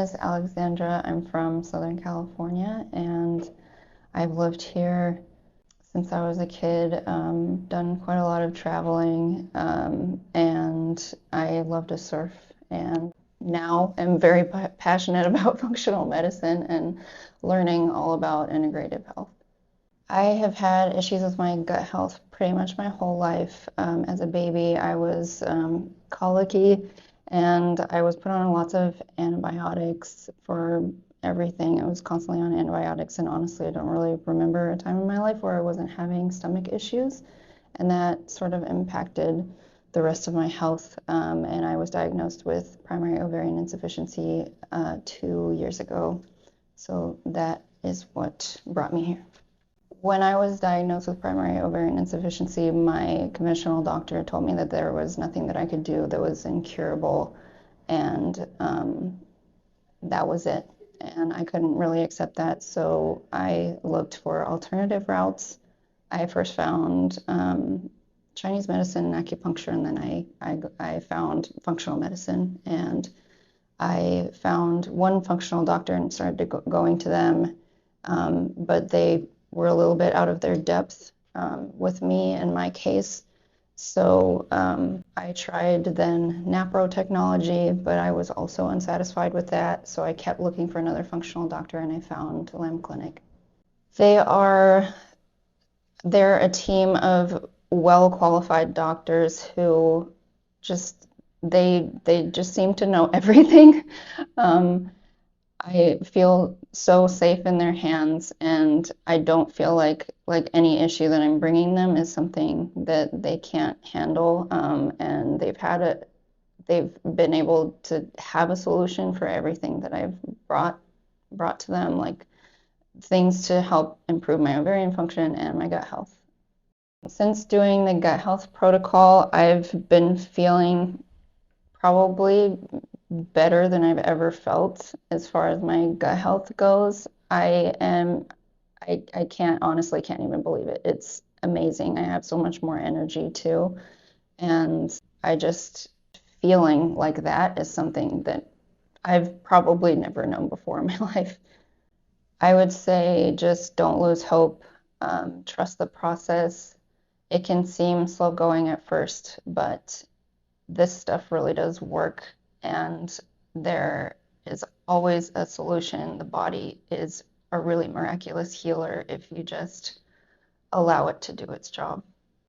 is Alexandra. I'm from Southern California and I've lived here since I was a kid, done quite a lot of traveling, and I love to surf. And now I'm very passionate about functional medicine and learning all about integrative health. I have had issues with my gut health pretty much my whole life. As a baby, I was colicky and I was put on lots of antibiotics for everything. I was constantly on antibiotics, and honestly, I don't really remember a time in my life where I wasn't having stomach issues, and that sort of impacted the rest of my health. And I was diagnosed with primary ovarian insufficiency 2 years ago. So that is what brought me here. When I was diagnosed with primary ovarian insufficiency, my conventional doctor told me that there was nothing that I could do that was incurable, and that was it. And I couldn't really accept that, so I looked for alternative routes. I first found Chinese medicine and acupuncture, and then I found functional medicine, and I found one functional doctor and started going to them, but they were a little bit out of their depth with me and my case. So I tried then NAPRO technology, but I was also unsatisfied with that. So I kept looking for another functional doctor, and I found Lamb Clinic. They are they're a team of well-qualified doctors who just they just seem to know everything. Um, I feel so safe in their hands, and I don't feel like any issue that I'm bringing them is something that they can't handle. And they've been able to have a solution for everything that I've brought to them, like things to help improve my ovarian function and my gut health. Since doing the gut health protocol, I've been feeling probably better than I've ever felt as far as my gut health goes. I can't honestly can't even believe it. It's amazing. I have so much more energy too. And I just feeling like that is something that I've probably never known before in my life. I would say just don't lose hope. Trust the process. It can seem slow going at first, but this stuff really does work, and there is always a solution. The body is a really miraculous healer if you just allow it to do its job.